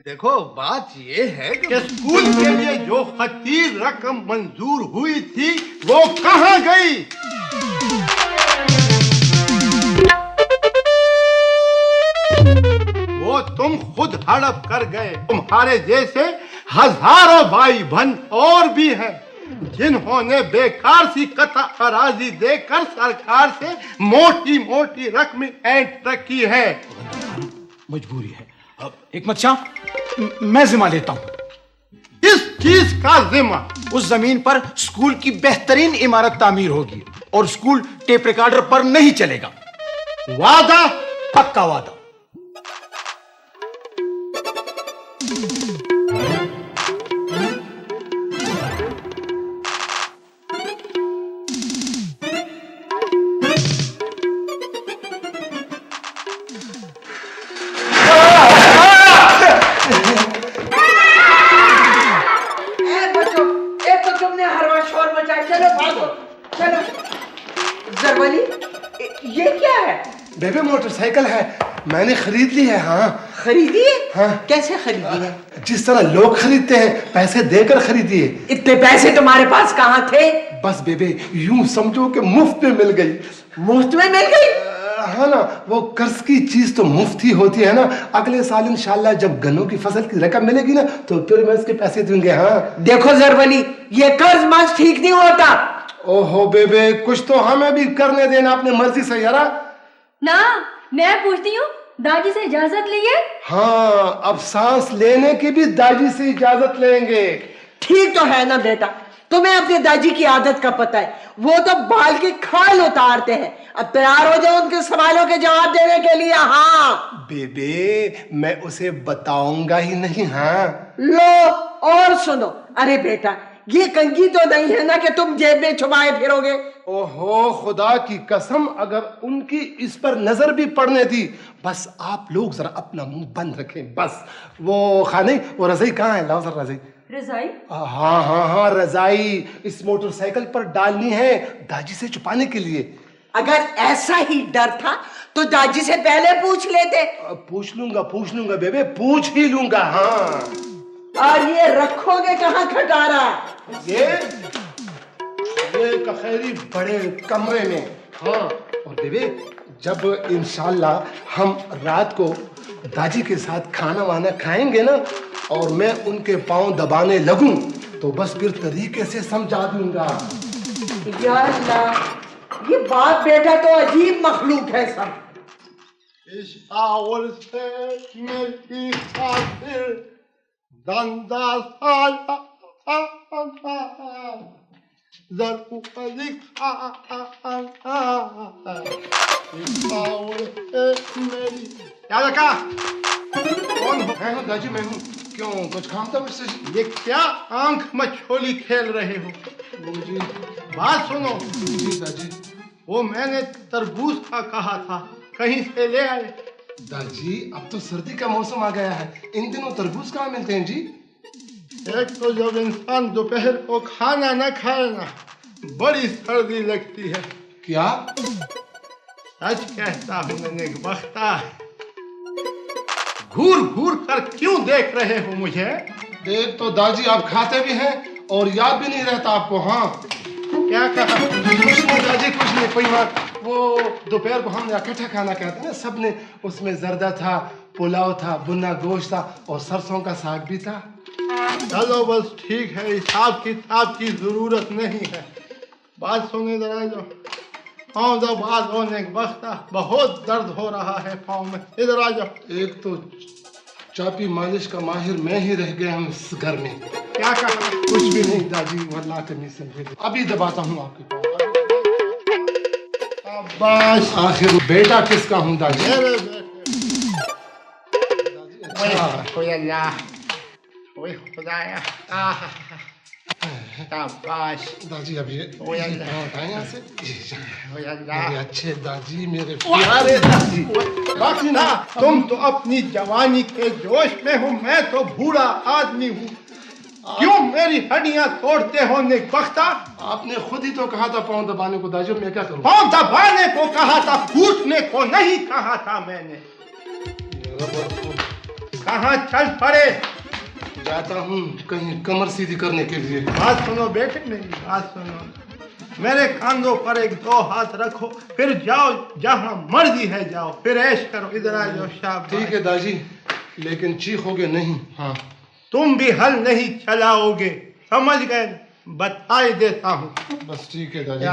देखो बात ये है कि स्कूल के लिए जो खतीर रकम मंजूर हुई थी वो कहाँ गई? वो तुम खुद हड़प कर गए। तुम्हारे जैसे हजारों भाई बहन और भी हैं जिन्होंने बेकार सी कथा अराजी देकर सरकार से मोटी मोटी रकम ऐंठ रखी है। मजबूरी है। अब हिकमत शाह, मैं जिम्मा लेता हूं। इस चीज का जिम्मा? उस जमीन पर स्कूल की बेहतरीन इमारत तामीर होगी और स्कूल टेप रिकॉर्डर पर नहीं चलेगा। वादा? पक्का वादा। बेबी मोटरसाइकिल है, मैंने खरीद ली है। हाँ खरीदी है? हाँ। कैसे खरीदी है? जिस तरह लोग खरीदते हैं, पैसे देकर खरीदी है। इतने पैसे तुम्हारे पास कहाँ थे? बस बेबे यूं समझो कि मुफ्त में मिल गई। मुफ्त में मिल गई? हाँ ना, वो कर्ज की चीज तो मुफ्त ही होती है ना। अगले साल इंशाल्लाह जब गन्नों की फसल की रकम मिलेगी ना तो फिर मैं उसके पैसे दूंगे। हाँ देखो जरवली, ये कर्ज माज ठीक नहीं होता। ओहो बेबे, कुछ तो हमें भी करने देना अपनी मर्जी से यारा। ना, मैं पूछती हूँ, दादी से इजाजत लिए? हाँ, अब सांस लेने की भी दादी से इजाजत लेंगे। ठीक तो है ना बेटा, तुम्हें अपनी दादी की आदत का पता है, वो तो बाल की खाल उतारते हैं। अब तैयार हो जाओ उनके सवालों के जवाब देने के लिए। हाँ बेबे, मैं उसे बताऊंगा ही नहीं। हाँ लो और सुनो, अरे बेटा ये कंघी तो नहीं है ना कि तुम जेब में छुपाए फिरोगे? ओहो खुदा की कसम, अगर उनकी इस पर नजर भी पड़ने दी, बस आप लोग जरा अपना मुंह बंद रखें बस। वो खाने, वो रजाई कहाँ है? लाओ सर रजाई। रजाई? हाँ हाँ हाँ, रजाई इस मोटरसाइकिल पर डालनी है दादी से छुपाने के लिए। अगर ऐसा ही डर था तो दादी से पहले पूछ लेते। पूछ लूंगा बेबे, पूछ ही लूंगा। हाँ, और ये रखोगे कहाँ खटारा? ये कखैरी बड़े कमरे में। हाँ, और बेबे जब इंशाल्लाह हम रात को दादी के साथ खाना वाना खाएंगे ना और मैं उनके पांव दबाने लगूं तो बस फिर तरीके से समझा दूंगा। या अल्लाह, ये बाप बेटा तो अजीब मखलूक है सब। इस आवर से मेरी खातिर दंदा साला क्या लगा? कौन हो? मैं हूँ दादी, मैं हूँ। क्यों, कुछ काम था मुझसे? ये क्या आंख मछोली खेल रहे हो? जी बात सुनो। जी दादी। वो मैंने तरबूज का कहा था, कहीं से ले आए? दादी अब तो सर्दी का मौसम आ गया है, इन दिनों तरबूज कहाँ मिलते हैं जी? एक तो जब इंसान दोपहर को खाना न खाए ना, बड़ी सर्दी लगती है। क्या? सच कहता हूँ मैंने बख्ता। घूर घूर कर क्यों देख रहे हो मुझे? देख तो दादी आप खाते भी हैं और याद भी नहीं रहता आपको। हाँ क्या कहा? कुछ नहीं दादी, कुछ नहीं। परिवार वो दोपहर को हम इकट्ठा खाना खाते ना सबने, उसमें जर्दा था, पुलाव था, भुना गोश्त था और सरसों का साग भी था। चलो बस ठीक है, हिसाब किताब की जरूरत नहीं है। बात सुने जरा, जो पाँव जब बात होने के वक्त बहुत दर्द हो रहा है पाँव में। इधर आ जाओ। एक तो चापी मालिश का माहिर मैं ही रह गया हूँ इस घर में। क्या कहा? कुछ भी नहीं दादी, वल्लाह करनी समझे, अभी दबाता हूँ आपके पाँव। बस आखिर बेटा किसका हूँ दादी? मेरे बेटे। ओए अल्लाह, ओए खुदाया। शाबाश दाजी अब ये ओ यार। पाँव हटाएं यहाँ से। ओ यार, मेरे अच्छे दाजी, मेरे प्यारे दाजी। बस ना, तुम तो अपनी जवानी के जोश में हो, मैं तो बूढ़ा आदमी हूँ। क्यों मेरी हड्डियां तोड़ते हो नेकबख्ता? आपने खुद ही तो कहा था पाँव दबाने को दाजी, मैं क्या करूँ? पाँव दबाने को कहा था, कूटने को नहीं कहा था मैंने। कहाँ चल पड़े? जाता हूँ कहीं कमर सीधी करने के लिए। बात सुनो बेटे, मेरी बात सुनो। मेरे कंधों पर एक दो हाथ रखो, फिर जाओ जहाँ मर्जी है जाओ, फिर ऐश करो। इधर आ जाओ। शाबाश। ठीक है दाजी, लेकिन चीखोगे नहीं। हाँ, तुम भी हल नहीं चलाओगे, समझ गए? बताई देता हूँ। बस ठीक है दाजी।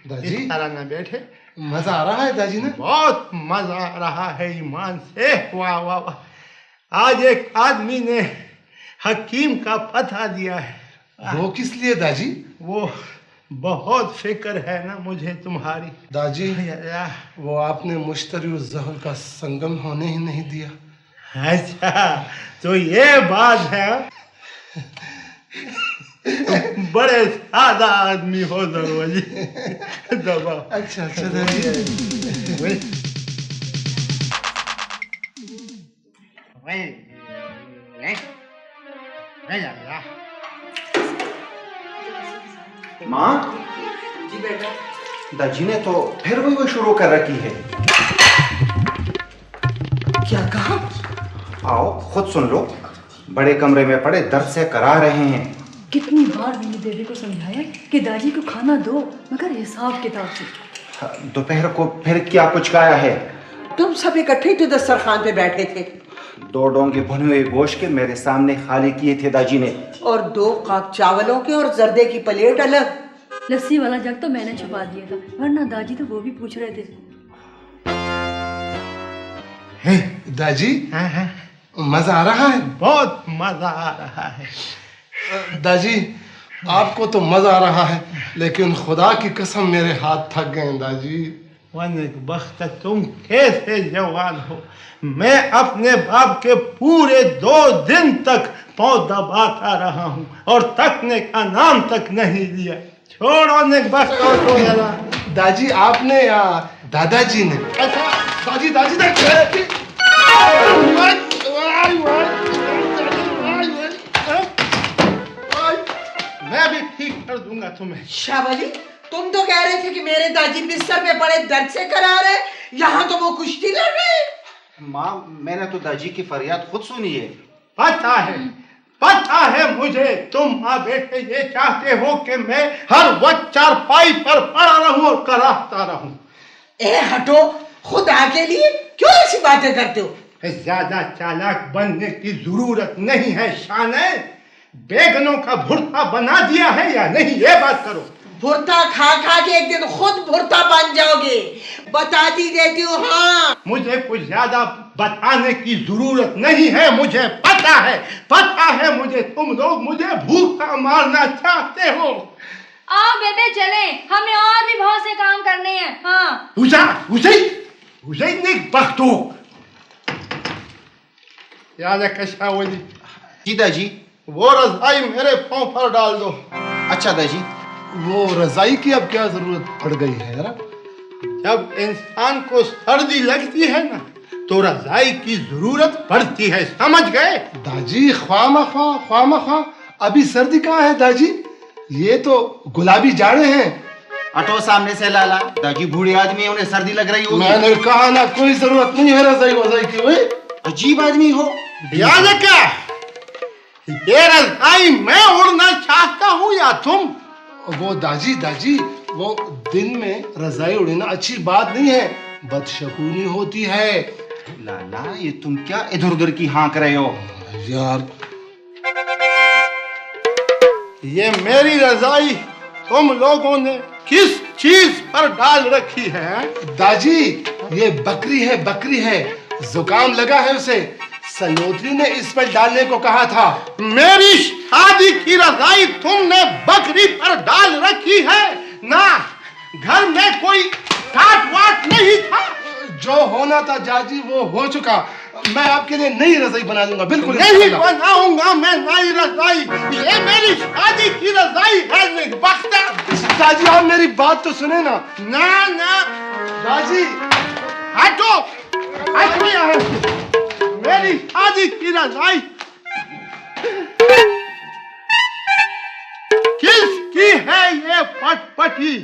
दाजी? इस तरह न बैठे। मजा आ रहा है दाजी ना? बहुत मजा आ रहा है ईमान से। वाह वाह वाह। आज एक आदमी ने हकीम का पता दिया है। वो किस लिए दाजी? वो बहुत फिक्र है ना मुझे तुम्हारी। दाजी, या, वो आपने मुश्तरी और जहर का संगम होने ही नहीं दिया। अच्छा, तो ये बात है। बड़े सादा आदमी हो दरवाजी। दबा। अच्छा अच्छा दाजी। माँ, जी बेटा। दाजी ने तो फिर वही वो शुरू कर रखी है। क्या कहा? आओ खुद सुन लो। बड़े कमरे में पड़े दर्द से करा रहे हैं। कितनी बार मैंने बेबे को समझाया कि दादी को खाना दो, मगर हिसाब किताब से। दोपहर को फिर क्या कुचकाया है? तुम सब इकट्ठे तो दस्तरखान पे बैठे थे 2 डोंगे भुने हुए गोश्त के मेरे सामने खाली किए थे दाजी ने। और 2 कप चावलों के और जर्दे की प्लेट अलग। लस्सी वाला जग तो मैंने छुपा दिया था, वरना दादी तो वो भी पूछ रहे थे। दाजी, हाँ हाँ, मजा आ रहा है? बहुत मजा आ रहा है। दाजी, आपको तो मजा आ रहा है, लेकिन खुदा की कसम मेरे हाथ थक गए दाजी। वक्त तुम कैसे जवान हो। मैं अपने बाप के पूरे 2 दिन तक पाँव दबाता रहा हूँ और तकने का नाम तक नहीं लिया। छोड़ो नेकबख्त तो जरा। दाजी आपने या दादाजी ने? अच्छा, दाजी दाजी दादी। मैं भी ठीक कर दूंगा तुम्हें। शाबाली, तुम तो कह रहे थे कि मेरे दादी बिस्तर पे पड़े दर्द से करा रहे, यहाँ तो वो कुश्ती लड़ रहे। माँ, मैंने तो दाजी की फरियाद खुद सुनी है। पता है मुझे, तुम माँ बेटे ये चाहते हो कि मैं हर वक्त चारपाई पर पड़ा रहूं और कराहता रहूं। ए हटो, खुदा के लिए क्यों ऐसी बातें करते हो? ज्यादा चालाक बनने की जरूरत नहीं है शाने। बेगनों का भुर्ता बना दिया है या नहीं, ये बात करो। भुर्ता खा खा के एक दिन खुद भुर्ता बन जाओगे, बताती देती हूँ। हाँ, मुझे कुछ ज्यादा बताने की जरूरत नहीं है, मुझे पता है मुझे तुम लोग मुझे भूखा मारना चाहते हो। आओ बेबे चले, हमें और भी बहुत से काम करने हैं। हाँ, उसे नेकबख्तो। याद है कशावली? जी दाजी। वो रजाई मेरे पाँव पर डाल दो। अच्छा दाजी। वो रजाई की अब क्या जरूरत पड़ गई है यार? जब इंसान को सर्दी लगती है ना, तो रजाई की जरूरत पड़ती है, समझ गए? दाजी ख्वामा अभी सर्दी कहाँ है दाजी? ये तो गुलाबी जाड़े हैं। हटो सामने से लाला। दाजी बूढ़े आदमी है, उन्हें सर्दी लग रही होगी। मैंने कहा ना, कोई जरूरत नहीं है रजाई वजाई की। ओए अजीब आदमी हो। याद है क्या? ये रजाई मैं उड़ना चाहता हूँ या तुम? वो दाजी वो दिन में रजाई उड़ना अच्छी बात नहीं है, बदशगुनी होती है। लाला, ये तुम क्या इधर उधर की हाँक रहे हो? यार, ये मेरी रजाई तुम लोगों ने किस चीज पर डाल रखी है? दाजी ये बकरी है, जुकाम लगा है उसे। सलोत्री ने इस पर डालने को कहा था। मेरी शादी की रजाई तुमने बकरी पर डाल रखी है ना? घर में कोई काट वाट नहीं था? जो होना था जाजी वो हो चुका। मैं आपके लिए नई रजाई बना दूंगा, बिल्कुल नहीं बनाऊंगा मैं नई रजाई, ये मेरी शादी की रजाई है। नहीं बख्ता दादी आप मेरी बात तो सुने ना। ना ना दादी हटो, हटो यहाँ से। मेरी शादी की रजाई किसकी है ये पटपटी?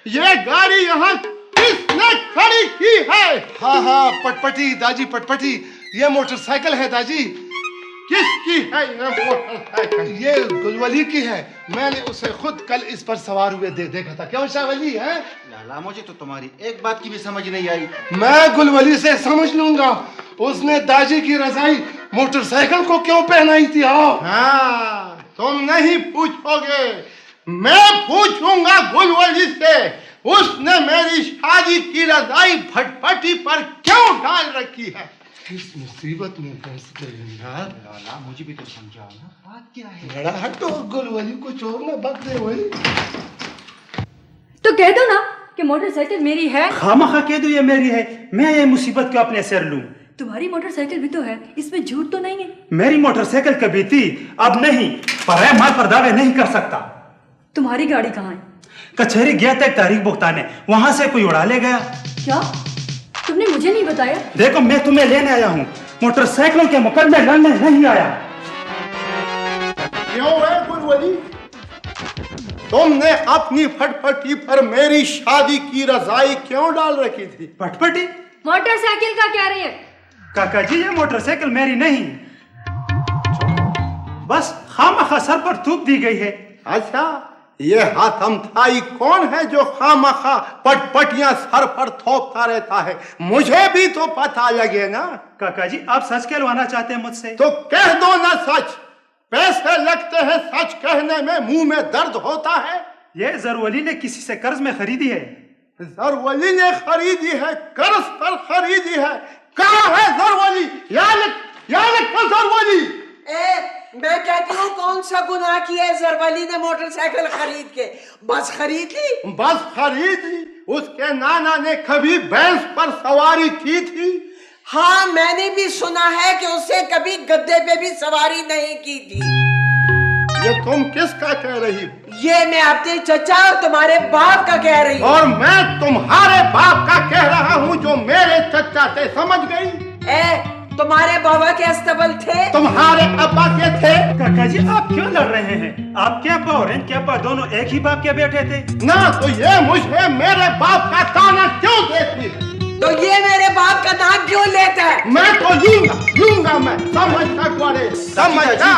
ये गाड़ी यहाँ किसने खड़ी की है? हाँ हाँ पटपटी दादी, पटपटी ये मोटरसाइकिल है दादी। किसकी है ये मोटरसाइकिल? ये गुलवली की है, मैंने उसे खुद कल इस पर सवार हुए देखा था। क्यों शाहवली है? लाला मुझे तो तुम्हारी एक बात की भी समझ नहीं आई। मैं गुलवली से समझ लूंगा, उसने दादी की रजाई मोटरसाइकिल को क्यों पहनाई थी। हाँ तुम नहीं पूछोगे, मैं पूछूंगा गुलवली से। उसने मेरी शादी की रजाई भटभटी पर क्यों डाल रखी है? किस मुसीबत में फंस गए यार। लाला मुझे भी तो समझाओ ना, बात क्या है? बड़ा हटो, गुलवली को चोर ना बक दे वही। तो कह दो ना कि मोटरसाइकिल मेरी है। खामखा कह दो ये मेरी है, मैं ये मुसीबत क्यों अपने सिर लूं? तुम्हारी मोटरसाइकिल भी तो है, इसमें झूठ तो नहीं है। मेरी मोटरसाइकिल कभी थी, अब नहीं। पर माल पर दावे नहीं कर सकता। तुम्हारी गाड़ी कहाँ है? कचहरी गया था एक तारीख भुगताने, वहां से कोई उड़ा ले गया। क्या तुमने मुझे नहीं बताया? देखो मैं तुम्हें लेने आया हूँ, मोटरसाइकिलों के मुकदमे लड़ने नहीं आया। क्यों है गुलवली? तुमने अपनी फटफटी पर मेरी शादी की रजाई क्यों डाल रखी थी? पटपटी मोटरसाइकिल का क्या रही है? काका जी ये मोटरसाइकिल मेरी नहीं, बस खामखा सर पर थूक दी गई है। अच्छा, ये हाथम थाई कौन है जो खामखा पटपटियां सर पर थोपता रहता है? मुझे भी तो पता लगे ना। काका जी आप सच कहलवाना चाहते हैं मुझसे? तो कह दो ना सच। पैसे लगते हैं सच कहने में, मुंह में दर्द होता है। ये जरवली ने किसी से कर्ज में खरीदी है। जरवली ने खरीदी है, कर्ज पर खरीदी है। कहाँ है जरवली? जरवली। मैं कहती हूँ कौन सा गुनाह किया है जरवली ने मोटरसाइकिल खरीद के? बस खरीद ली? बस खरीद ली। उसके नाना ने कभी भैंस पर सवारी की थी? हाँ मैंने भी सुना है कि उससे कभी गद्दे पे भी सवारी नहीं की थी। ये तुम किसका कह रही हो? ये मैं अपने चचा और तुम्हारे बाप का कह रही हूँ। और मैं तुम्हारे बाप का कह रहा हूँ जो मेरे चचा थे, समझ गई? तुम्हारे बाबा के अस्तबल थे, तुम्हारे अब्बा के थे। काका जी आप क्यों लड़ रहे हैं? आपके अब्बा और इनके अब्बा दोनों एक ही बाप के बेटे थे ना। तो ये मुझे मेरे बाप का ताना क्यों देती है? तो ये मेरे बाप का नाम क्यों लेता है? मैं तो लूंगा मैं। समझता बड़े समझता।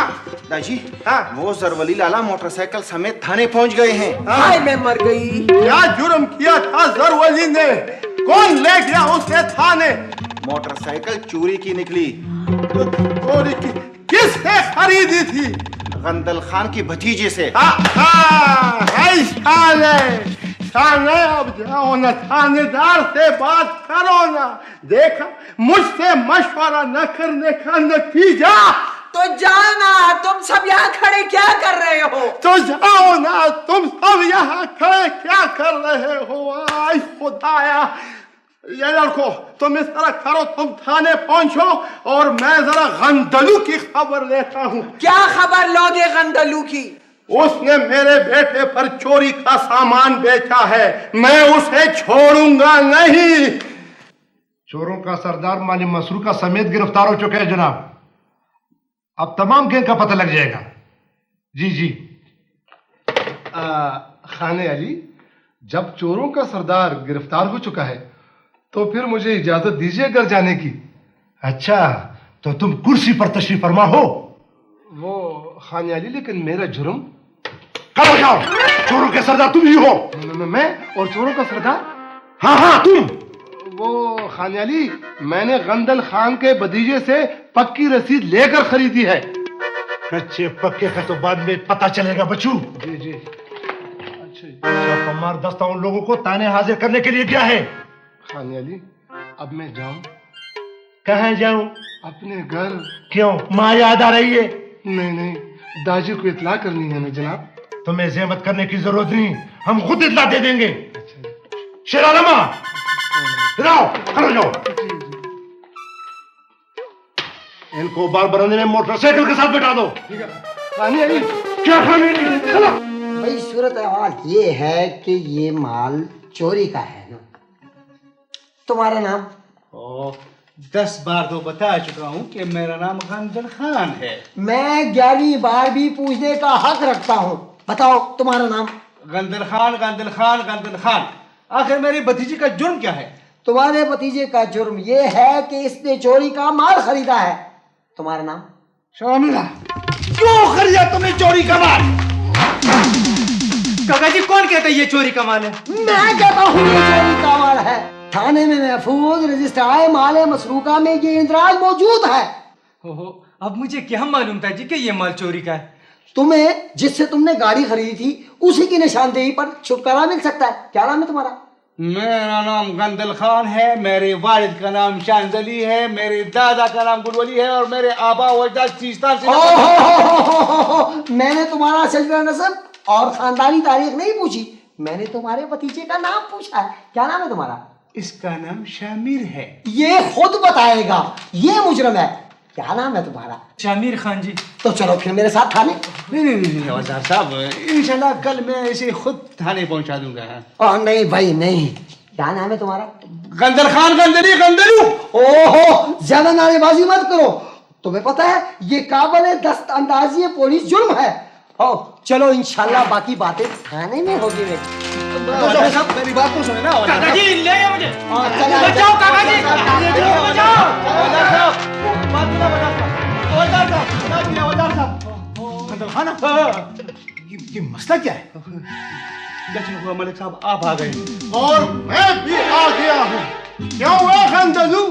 दाजी हाँ। वो जरवली लाला मोटरसाइकिल समेत थाने पहुंच गए हैं। हाय मैं मर गई। क्या जुर्म किया था जरवली ने? कौन ले गया उसे थाने? मोटरसाइकिल चोरी की निकली। चोरी की? किसने खरीदी थी? गंदल खान की भतीजे से। थाने अब जाओ ना, थानेदार से बात करो ना। देखा, मुझसे मशवरा न करने का नतीजा। तो जाओ ना, तुम सब यहाँ खड़े क्या कर रहे हो? तो जाओ ना, तुम सब यहाँ खड़े क्या कर रहे हो? आई खुदाया, ये लड़को तुम इस तरह करो, तुम थाने पहुंचो और मैं जरा गंदलू की खबर लेता हूँ। क्या खबर लोगे गंदलू की? उसने मेरे बेटे पर चोरी का सामान बेचा है, मैं उसे छोड़ूंगा नहीं। चोरों का सरदार मालिक मसरूर का समेत गिरफ्तार हो चुके हैं जनाब। अब तमाम गैंग का पता लग जाएगा। जी जी। खाने अली, जब चोरों का सरदार गिरफ्तार हो चुका है तो फिर मुझे इजाजत दीजिए घर जाने की। अच्छा, तो तुम कुर्सी पर तशरीफ फरमा हो। वो खाने अली, लेकिन मेरा जुर्म? खड़े जाओ, चोरों के सरदार तुम ही हो। मैं और चोरों का सरदार? हाँ हाँ तुम। वो खाने अली, मैंने गंदल खान के भतीजे से पक्की रसीद लेकर खरीदी है। कच्चे पक्के का तो बाद में पता चलेगा बच्चू। जी जी। अच्छा, चौपमार दस्ता उन लोगों को ताने हाजिर करने के लिए गया है। खाने अली, अब मैं जाऊं? कहाँ जाऊं? अपने घर। क्यों, माँ याद आ रही है? नहीं नहीं, दाजी को इत्ला करनी है ना जनाब। तुम्हें ज़हमत करने की जरूरत नहीं, हम खुद इत्ला दे देंगे। शेरालमा, जाओ, खड़े जाओ। इनको बार बरामदे में मोटरसाइकिल के साथ बैठा दो। खाने आई क्या खाने चलो। भाई सूरत हाल ये है कि ये माल चोरी का है ना। तुम्हारा नाम? 10 बार तो बता चुका हूँ कि मेरा नाम गंदल खान है। मैं 11वीं बार भी पूछने का हक रखता हूँ। बताओ तुम्हारा नाम? गंदल खान, गंदल खान, गंदल खान। आखिर मेरी भतीजी का जुर्म क्या है? तुम्हारे भतीजे का जुर्म ये है कि इसने चोरी का माल खरीदा है। तुम्हारा नाम? शामिला। क्यों खरीदा तुमने चोरी का माल? काका जी कौन कहता है ये चोरी का माल है? मैं कहता हूँ ये चोरी का माल है। थाने में महफूज रजिस्ट्रार माल मसरूका में ये इंदराज मौजूद है। ओहो, अब मुझे क्या मालूम था जी कि ये माल चोरी का है? तुम्हें जिससे तुमने गाड़ी खरीदी थी उसी की निशानदेही पर छुटकारा मिल सकता है। क्या नाम है तुम्हारा? मेरा नाम गंदल खान है, मेरे वालिद का नाम शांजली है, मेरे दादा का नाम गुलवली है और मेरे आबा वजदाद सिस्तान से। मैंने तुम्हारा सजरा नसब और खानदानी तारीख नहीं पूछी, मैंने तुम्हारे भतीजे का नाम पूछा है। क्या नाम है तुम्हारा? इसका नाम शामिर है। ये खुद बताएगा, ये मुजरम है। क्या नाम है तुम्हारा? शामिर खान जी। तो चलो फिर मेरे साथ थाने। नहीं औजार साहब, इंशाल्लाह कल मैं इसे खुद थाने पहुंचा दूंगा। नहीं भाई नहीं। क्या नाम है तुम्हारा? गंदल खान, गंदली, गंदलू। ओहो, ज्यादा नारेबाजी मत करो। तुम्हें पता है ये काबिल दस्त अंदाजी पुलिस जुर्म है। चलो इंशाल्लाह बाकी बातें थाने में होगी। मेरी बात तो सुने ना। काका जी ले आइए मुझे। चला बचाओ काका जी, बचाओ। गंदल खान, ये मसला क्या है? हुआ मलिक साहब, आप आ गए और मैं भी आ गया हूँ। क्यों है गंदलू?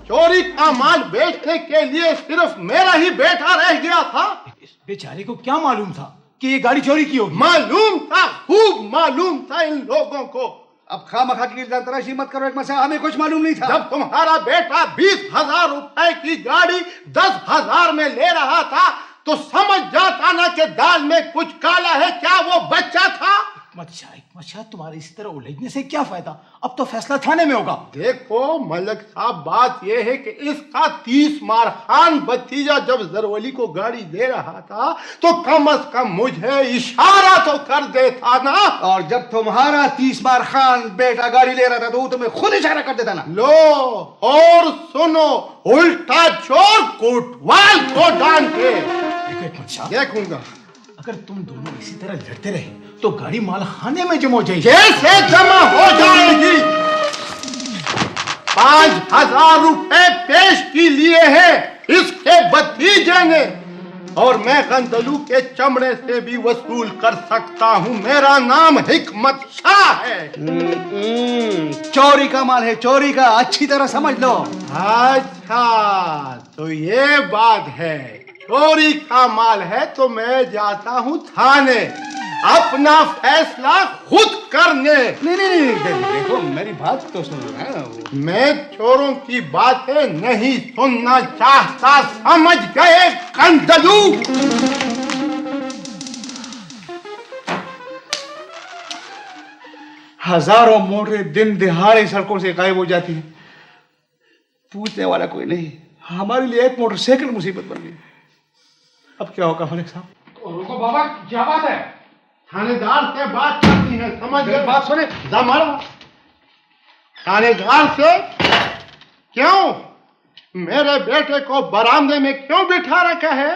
चोरी का माल बेचने के लिए सिर्फ मेरा ही बेटा रह गया था? इस बेचारे को क्या मालूम था कि ये गाड़ी चोरी की होगी? मालूम था, खूब मालूम था इन लोगों को। अब खामखा की तराशी मत करो, एक मसला हमें कुछ मालूम नहीं था। जब तुम्हारा बेटा 20,000 रुपए की गाड़ी 10,000 में ले रहा था तो समझ जाता ना कि दाल में कुछ काला है। क्या वो बच्चा था? मच्छा तुम्हारे इस तरह उलझने से क्या फायदा? अब तो फैसला थाने में होगा। देखो मलक साहब, बात यह है कि इसका 30 मार खान भतीजा जब जरवली को गाड़ी दे रहा था तो कम से कम मुझे इशारा तो कर देता ना। और जब तुम्हारा 30 मार खान बेटा गाड़ी ले रहा था तो वो तुम्हें खुद इशारा कर देता ना। लो और सुनो, उल्टा चोर कोटवाल को डांटे। देखूंगा। अगर तुम दोनों इसी तरह लड़ते रहे तो गाड़ी माल खाने में जमा हो जाएगी। कैसे जमा हो जाएगी? 5,000 रुपए पेश की लिए हैं इसके भतीजे ने, और मैं गंदलू के चमड़े से भी वसूल कर सकता हूँ। मेरा नाम हिकमत शाह है। चोरी का माल है, चोरी का, अच्छी तरह समझ लो। अच्छा तो ये बात है, चोरी का माल है तो मैं जाता हूँ थाने अपना फैसला खुद करने। नहीं, देखो मेरी बात तो सुनो ना। मैं चोरों की बातें नहीं सुनना चाहता, समझ गए गंदलू? हजारों मोटरें दिन दिहाड़े सड़कों से गायब हो जाती हैं, पूछने वाला कोई नहीं। हमारे लिए एक मोटरसाइकिल मुसीबत बन गई। अब क्या होगा मलिक साहब? रुको बाबा, क्या बात है? थानेदार से बात करती है, समझ गए? बात सुने। जमड़ थानेदार से। क्यों? मेरे बेटे को बरामदे में क्यों बिठा रखा है?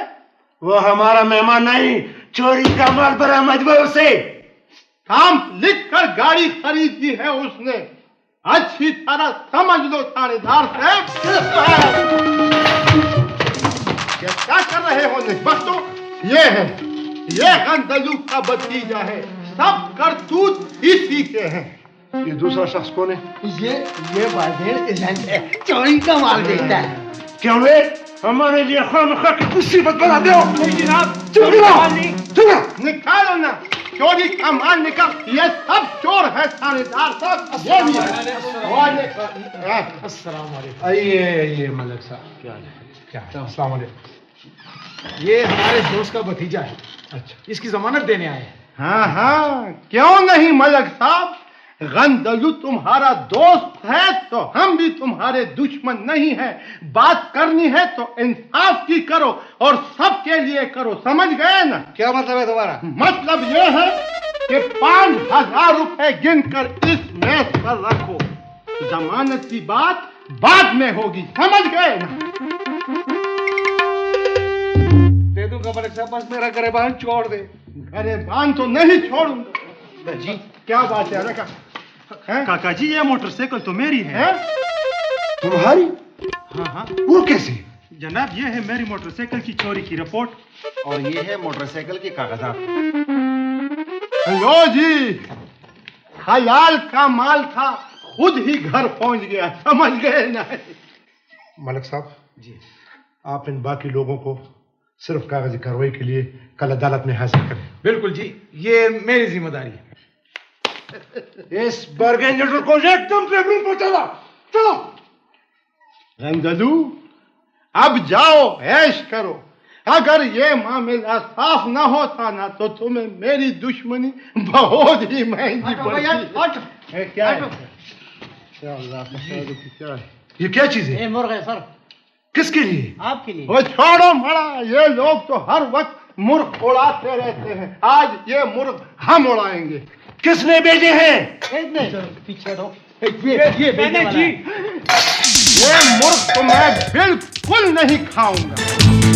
वो हमारा मेहमान नहीं, चोरी का माल बरामद हुआ उसे। काम लिख कर गाड़ी खरीदी है उसने, अच्छी तरह समझ लो थानेदार साहब। क्या कर रहे हो निस्बतों? ये गंदलू का भतीजा है, सब करतूत इसी के हैं। ये दूसरा शख्स कौन है? ये वादेल एजेंट है, चोरी का माल बेचता है। क्यों रे? हमारे लिए खामखा की मुसीबत बना दो। जनाब, चोरी निकालो ना, चोरी का माल निकाल। ये सब चोर है थानेदार साहब। ये भी है। आइए मलिक साहब, क्या है? अस्सलाम वालेकुम। ये हमारे दोस्त का भतीजा है। अच्छा, इसकी जमानत देने आए हैं। हाँ, क्यों नहीं मलक साहब, गंदलू तुम्हारा दोस्त है तो हम भी तुम्हारे दुश्मन नहीं है। बात करनी है तो इंसाफ की करो और सबके लिए करो, समझ गए ना? क्या मतलब है तुम्हारा? मतलब ये है कि 5,000 रुपए गिनकर इस मेज पर रखो, जमानत की बात बाद में होगी, समझ गए ना? दे दूंगा मलिक साहब, बस मेरा गरेबान छोड़ दे। गरेबान तो नहीं छोड़ूंगा। जी क्या बात है रखा? काका जी ये मोटरसाइकिल तो मेरी है। तुम्हारी? हाँ हाँ वो कैसे? जनाब ये है मेरी मोटरसाइकिल की चोरी की रिपोर्ट। और ये है मोटरसाइकिल के कागजात। लो जी, हलाल का माल था, खुद ही घर पहुंच गया, समझ गए ना? मलिक साहब जी, आप इन बाकी लोगों को सिर्फ कागजी कार्रवाई के लिए कल अदालत में हाजिर करें। बिल्कुल जी, ये मेरी जिम्मेदारी है। इस बर्गेंजर को एकदम से रूम पहुंचाना। चलो गंदलू, अब जाओ ऐश करो। अगर ये मामला साफ ना होता ना तो तुम्हें मेरी दुश्मनी बहुत ही महंगी पड़ती। क्या है? क्या है? ये क्या चीज है? ये मुर्ग है सर, किसके लिए? आपके लिए। वो छोड़ो मड़ा, ये लोग तो हर वक्त मुर्ग उड़ाते रहते हैं, आज ये मुर्ग हम उड़ाएंगे। किसने भेजे हैं? पीछे दो। ये मैंने जी। ये मुर्ग तो मैं बिल्कुल नहीं खाऊंगा।